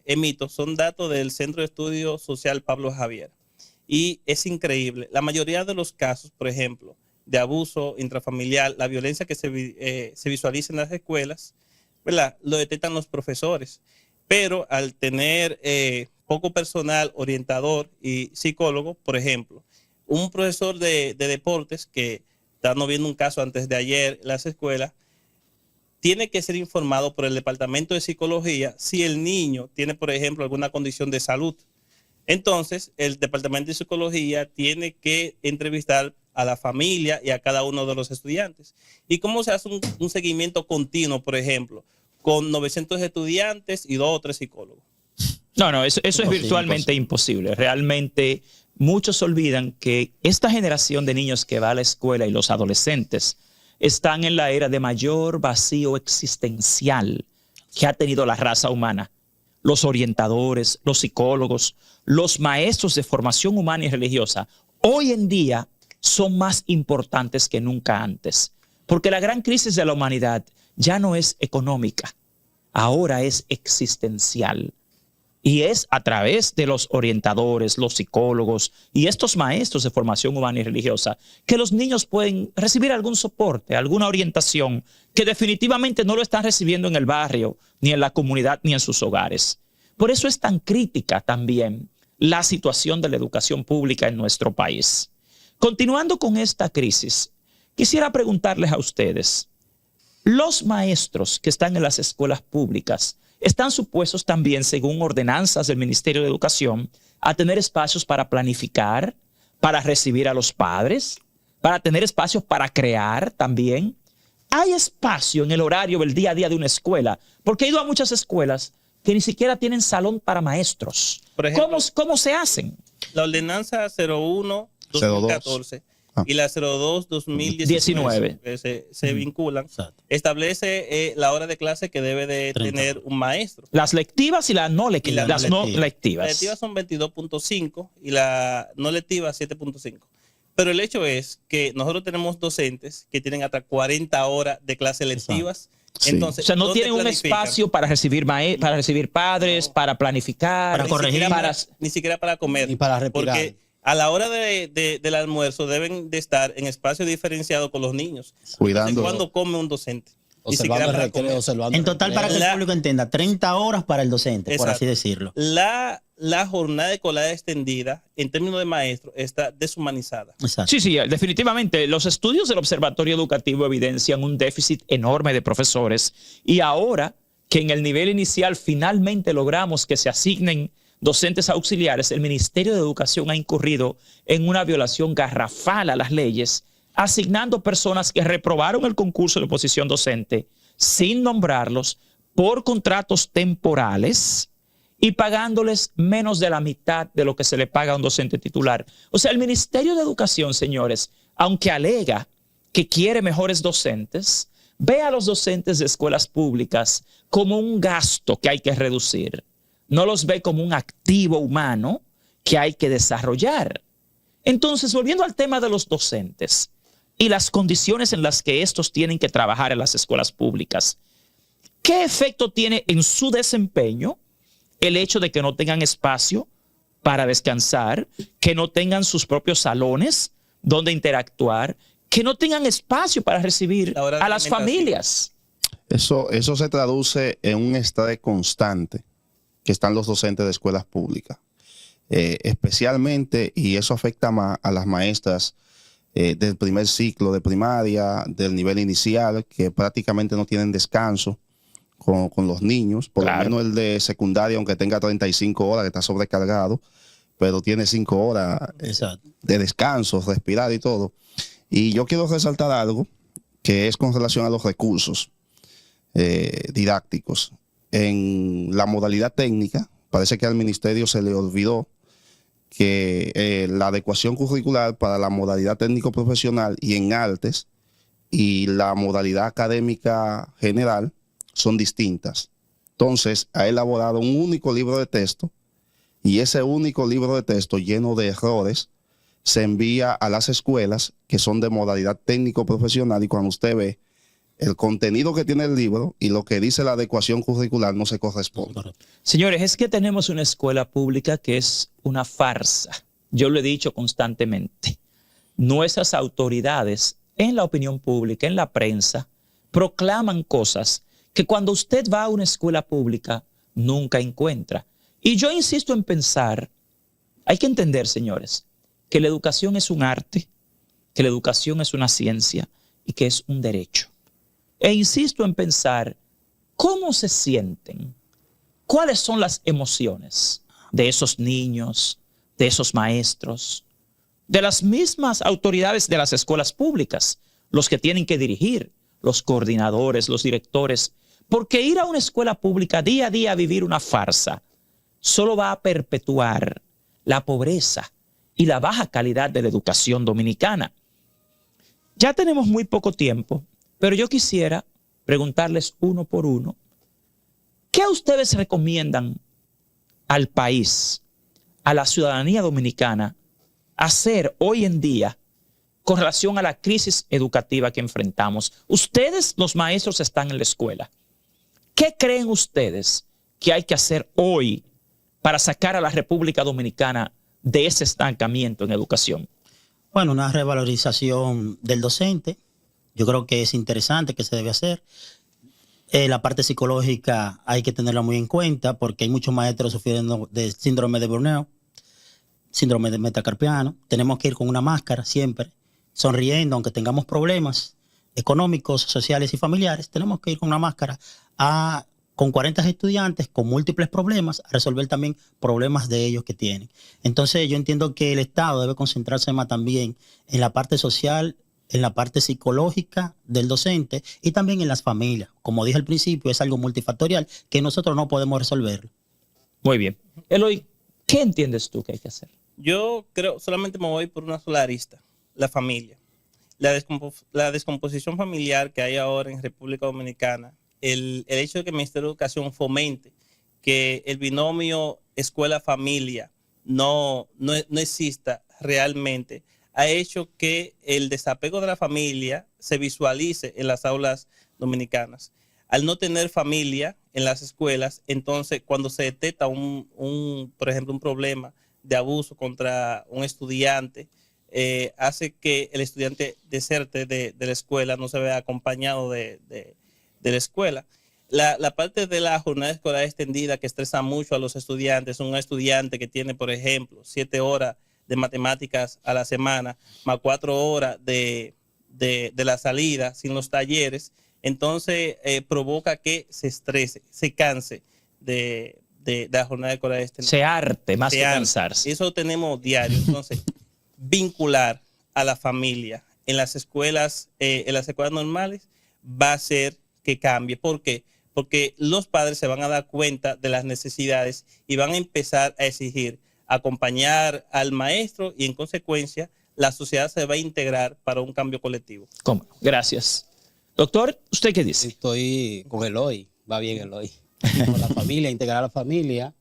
emito son datos del Centro de Estudio Social Pablo Javier. Y es increíble. La mayoría de los casos, por ejemplo, de abuso intrafamiliar, la violencia que se visualiza en las escuelas, ¿verdad? Lo detectan los profesores. Pero al tener poco personal orientador y psicólogo, por ejemplo, un profesor de deportes que estamos viendo un caso antes de ayer en las escuelas, tiene que ser informado por el departamento de psicología si el niño tiene, por ejemplo, alguna condición de salud. Entonces, el departamento de psicología tiene que entrevistar a la familia y a cada uno de los estudiantes. ¿Y cómo se hace un seguimiento continuo, por ejemplo, con 900 estudiantes y 2 o 3 psicólogos? No, eso es Imposible, virtualmente imposible. Realmente muchos olvidan que esta generación de niños que va a la escuela y los adolescentes están en la era de mayor vacío existencial que ha tenido la raza humana. Los orientadores, los psicólogos, los maestros de formación humana y religiosa, hoy en día son más importantes que nunca antes. Porque la gran crisis de la humanidad ya no es económica, ahora es existencial. Y es a través de los orientadores, los psicólogos y estos maestros de formación humana y religiosa que los niños pueden recibir algún soporte, alguna orientación que definitivamente no lo están recibiendo en el barrio, ni en la comunidad, ni en sus hogares. Por eso es tan crítica también la situación de la educación pública en nuestro país. Continuando con esta crisis, quisiera preguntarles a ustedes, los maestros que están en las escuelas públicas están supuestos también, según ordenanzas del Ministerio de Educación, a tener espacios para planificar, para recibir a los padres, para tener espacios para crear también. Hay espacio en el horario del día a día de una escuela, porque he ido a muchas escuelas que ni siquiera tienen salón para maestros. Por ejemplo, ¿Cómo se hacen? La ordenanza 01-2014 y la 02-2019 que se vinculan, Exacto. establece la hora de clase que debe de 30. tener un maestro. Las lectivas y las no lectivas. Y Las no Las lectivas. lectivas son 22.5 y la no lectiva 7.5. Pero el hecho es que nosotros tenemos docentes que tienen hasta 40 horas de clases lectivas. Sí. Entonces, O sea, no ¿dónde tienen un planifican? espacio para recibir para recibir padres, para planificar, Para corregir. Ni siquiera para comer. Ni para respirar. Porque a la hora del almuerzo deben de estar en espacio diferenciado con los niños. Cuidando. ¿Cuándo come un docente? Ni siquiera Observando el para recreo, comer. observando En el total, para que el La- público entienda, 30 horas para el docente, por Exacto. así decirlo. La jornada escolar extendida, en términos de maestro, está deshumanizada. Exacto. Sí, definitivamente. Los estudios del Observatorio Educativo evidencian un déficit enorme de profesores y ahora que en el nivel inicial finalmente logramos que se asignen docentes auxiliares, el Ministerio de Educación ha incurrido en una violación garrafal a las leyes, asignando personas que reprobaron el concurso de oposición docente sin nombrarlos por contratos temporales y pagándoles menos de la mitad de lo que se le paga a un docente titular. O sea, el Ministerio de Educación, señores, aunque alega que quiere mejores docentes, ve a los docentes de escuelas públicas como un gasto que hay que reducir. No los ve como un activo humano que hay que desarrollar. Entonces, volviendo al tema de los docentes y las condiciones en las que estos tienen que trabajar en las escuelas públicas, ¿qué efecto tiene en su desempeño el hecho de que no tengan espacio para descansar, que no tengan sus propios salones donde interactuar, que no tengan espacio para recibir La hora de a las alimentación. familias? Eso se traduce en un estrés constante que están los docentes de escuelas públicas. Especialmente, y eso afecta más a las maestras del primer ciclo de primaria, del nivel inicial, que prácticamente no tienen descanso con los niños. Por Claro. lo menos el de secundaria, aunque tenga 35 horas, que está sobrecargado, pero tiene 5 horas Exacto. de descanso, respirar y todo. Y yo quiero resaltar algo que es con relación a los recursos didácticos. En la modalidad técnica, parece que al ministerio se le olvidó que la adecuación curricular para la modalidad técnico-profesional y en artes y la modalidad académica general son distintas. Entonces, ha elaborado un único libro de texto y ese único libro de texto lleno de errores se envía a las escuelas que son de modalidad técnico-profesional y cuando usted ve el contenido que tiene el libro y lo que dice la adecuación curricular no se corresponde. Señores, es que tenemos una escuela pública que es una farsa. Yo lo he dicho constantemente. Nuestras autoridades en la opinión pública, en la prensa, proclaman cosas que cuando usted va a una escuela pública nunca encuentra. Y yo insisto en pensar, hay que entender, señores, que la educación es un arte, que la educación es una ciencia y que es un derecho. E insisto en pensar, ¿cómo se sienten? ¿Cuáles son las emociones de esos niños, de esos maestros, de las mismas autoridades de las escuelas públicas, los que tienen que dirigir, los coordinadores, los directores? Porque ir a una escuela pública día a día a vivir una farsa solo va a perpetuar la pobreza y la baja calidad de la educación dominicana. Ya tenemos muy poco tiempo, pero yo quisiera preguntarles uno por uno, ¿qué ustedes recomiendan al país, a la ciudadanía dominicana, hacer hoy en día con relación a la crisis educativa que enfrentamos? Ustedes, los maestros, están en la escuela. ¿Qué creen ustedes que hay que hacer hoy para sacar a la República Dominicana de ese estancamiento en educación? Bueno, una revalorización del docente. Yo creo que es interesante, que se debe hacer. La parte psicológica hay que tenerla muy en cuenta porque hay muchos maestros sufriendo de síndrome de burnout, síndrome de metacarpiano. Tenemos que ir con una máscara siempre, sonriendo, aunque tengamos problemas económicos, sociales y familiares. Tenemos que ir con una máscara con 40 estudiantes con múltiples problemas, a resolver también problemas de ellos que tienen. Entonces yo entiendo que el Estado debe concentrarse más también en la parte social, en la parte psicológica del docente y también en las familias. Como dije al principio, es algo multifactorial que nosotros no podemos resolver. Muy bien. Eloy, ¿qué entiendes tú que hay que hacer? Yo creo, solamente me voy por una sola arista, la familia. La descomposición familiar que hay ahora en República Dominicana, el hecho de que el Ministerio de Educación fomente que el binomio escuela-familia no exista realmente, ha hecho que el desapego de la familia se visualice en las aulas dominicanas. Al no tener familia en las escuelas, entonces cuando se detecta por ejemplo, un problema de abuso contra un estudiante, hace que el estudiante deserte de la escuela, no se vea acompañado de la escuela. La parte de la jornada escolar extendida que estresa mucho a los estudiantes, un estudiante que tiene, por ejemplo, 7 horas de matemáticas a la semana, más 4 horas de la salida sin los talleres, entonces provoca que se estrese, se canse de la jornada escolar extendida. Se arte más que cansarse. Eso tenemos diario. Entonces, vincular a la familia en las escuelas normales va a hacer que cambie. ¿Por qué? Porque los padres se van a dar cuenta de las necesidades y van a empezar a exigir acompañar al maestro y en consecuencia la sociedad se va a integrar para un cambio colectivo. ¿Cómo? Gracias. Doctor, ¿usted qué dice? Estoy con Eloy, va bien Eloy. Con la familia, integrar a la familia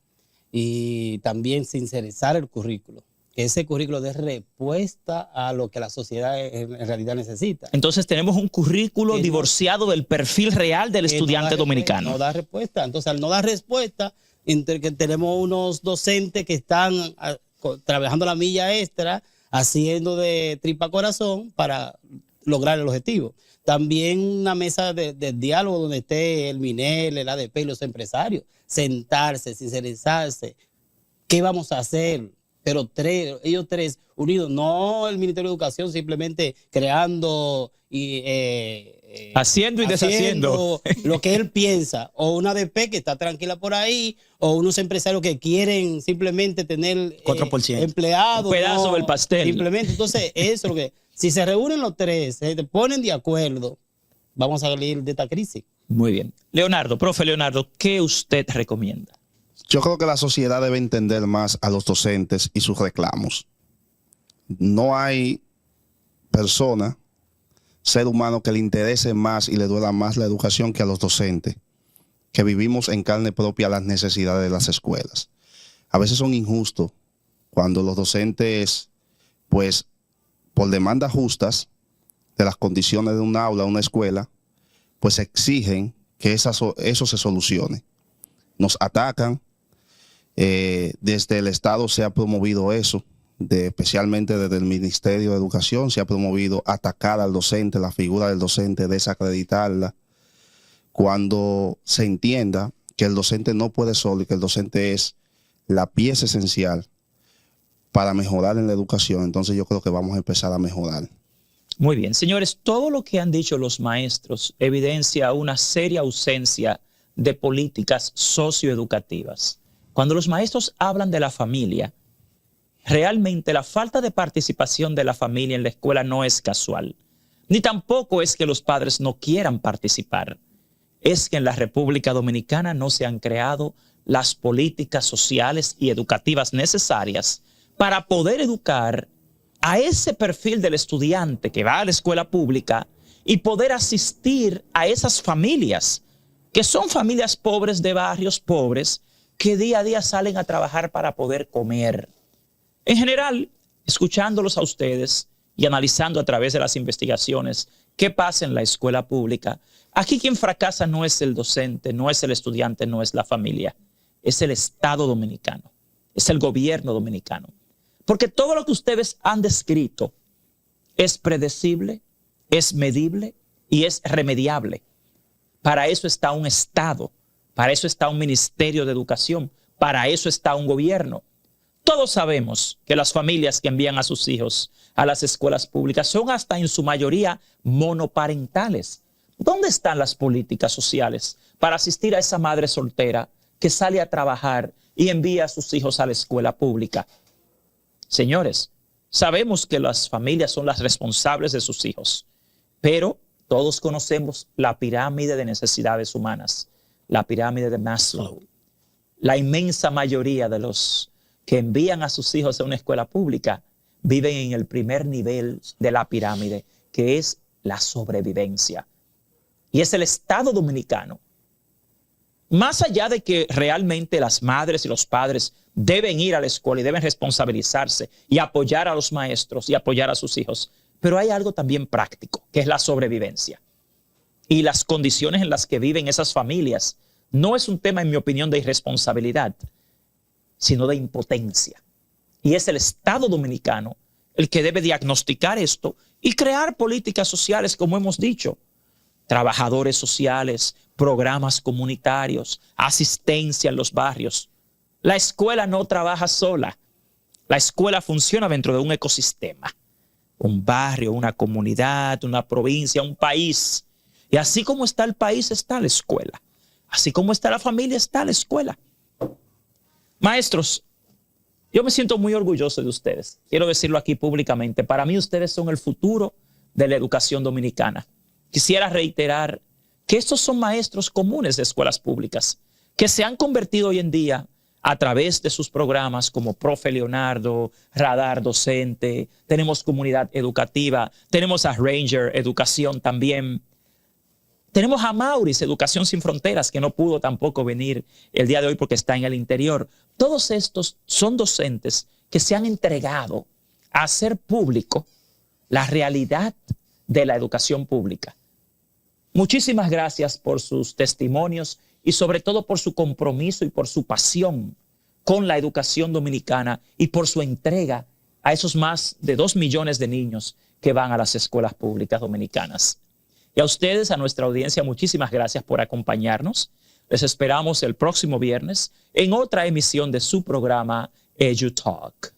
y también sincerizar el currículo. Que ese currículo dé respuesta a lo que la sociedad en realidad necesita. Entonces tenemos un currículo divorciado del perfil real del estudiante dominicano. No da respuesta. Entonces al no dar respuesta, que tenemos unos docentes que están trabajando la milla extra, haciendo de tripa corazón para lograr el objetivo. También una mesa de diálogo donde esté el MINEL, el ADP y los empresarios. Sentarse, sincerizarse. ¿Qué vamos a hacer? Pero ellos tres unidos, no el Ministerio de Educación simplemente creando y haciendo y deshaciendo lo que él piensa, o una ADP que está tranquila por ahí, o unos empresarios que quieren simplemente tener 4%. empleados. Un pedazo del pastel. Simplemente, entonces eso es lo que Si se reúnen los tres, se ponen de acuerdo, vamos a salir de esta crisis. Muy bien. Leonardo, profe Leonardo, ¿qué usted recomienda? Yo creo que la sociedad debe entender más a los docentes y sus reclamos. No hay persona, ser humano, que le interese más y le duela más la educación que a los docentes, que vivimos en carne propia las necesidades de las escuelas. A veces son injustos cuando los docentes, pues, por demandas justas de las condiciones de un aula, una escuela, pues exigen que eso se solucione. Nos atacan. Desde el Estado se ha promovido eso, especialmente desde el Ministerio de Educación se ha promovido atacar al docente, la figura del docente, desacreditarla, cuando se entienda que el docente no puede solo y que el docente es la pieza esencial para mejorar en la educación. Entonces yo creo que vamos a empezar a mejorar. Muy bien, señores, todo lo que han dicho los maestros evidencia una seria ausencia de políticas socioeducativas. Cuando los maestros hablan de la familia, realmente la falta de participación de la familia en la escuela no es casual, ni tampoco es que los padres no quieran participar. Es que en la República Dominicana no se han creado las políticas sociales y educativas necesarias para poder educar a ese perfil del estudiante que va a la escuela pública y poder asistir a esas familias, que son familias pobres de barrios pobres, que día a día salen a trabajar para poder comer. En general, escuchándolos a ustedes y analizando a través de las investigaciones qué pasa en la escuela pública, aquí quien fracasa no es el docente, no es el estudiante, no es la familia, es el Estado dominicano, es el gobierno dominicano. Porque todo lo que ustedes han descrito es predecible, es medible y es remediable. Para eso está un Estado, para eso está un Ministerio de Educación, para eso está un gobierno. Todos sabemos que las familias que envían a sus hijos a las escuelas públicas son hasta en su mayoría monoparentales. ¿Dónde están las políticas sociales para asistir a esa madre soltera que sale a trabajar y envía a sus hijos a la escuela pública? Señores, sabemos que las familias son las responsables de sus hijos, pero todos conocemos la pirámide de necesidades humanas, la pirámide de Maslow. La inmensa mayoría de los que envían a sus hijos a una escuela pública viven en el primer nivel de la pirámide, que es la sobrevivencia. Y es el Estado dominicano. Más allá de que realmente las madres y los padres deben ir a la escuela y deben responsabilizarse y apoyar a los maestros y apoyar a sus hijos, pero hay algo también práctico, que es la sobrevivencia. Y las condiciones en las que viven esas familias no es un tema, en mi opinión, de irresponsabilidad, sino de impotencia. Y es el Estado dominicano el que debe diagnosticar esto y crear políticas sociales, como hemos dicho. Trabajadores sociales, programas comunitarios, asistencia en los barrios. La escuela no trabaja sola. La escuela funciona dentro de un ecosistema. Un barrio, una comunidad, una provincia, un país. Y así como está el país, está la escuela. Así como está la familia, está la escuela. Maestros, yo me siento muy orgulloso de ustedes. Quiero decirlo aquí públicamente. Para mí ustedes son el futuro de la educación dominicana. Quisiera reiterar que estos son maestros comunes de escuelas públicas que se han convertido hoy en día a través de sus programas como Profe Leonardo, Radar Docente, tenemos Comunidad Educativa, tenemos a Ranger Educación también. Tenemos a Maurice, Educación Sin Fronteras, que no pudo tampoco venir el día de hoy porque está en el interior. Todos estos son docentes que se han entregado a hacer público la realidad de la educación pública. Muchísimas gracias por sus testimonios y sobre todo por su compromiso y por su pasión con la educación dominicana y por su entrega a esos más de 2 millones de niños que van a las escuelas públicas dominicanas. Y a ustedes, a nuestra audiencia, muchísimas gracias por acompañarnos. Les esperamos el próximo viernes en otra emisión de su programa EduTalk.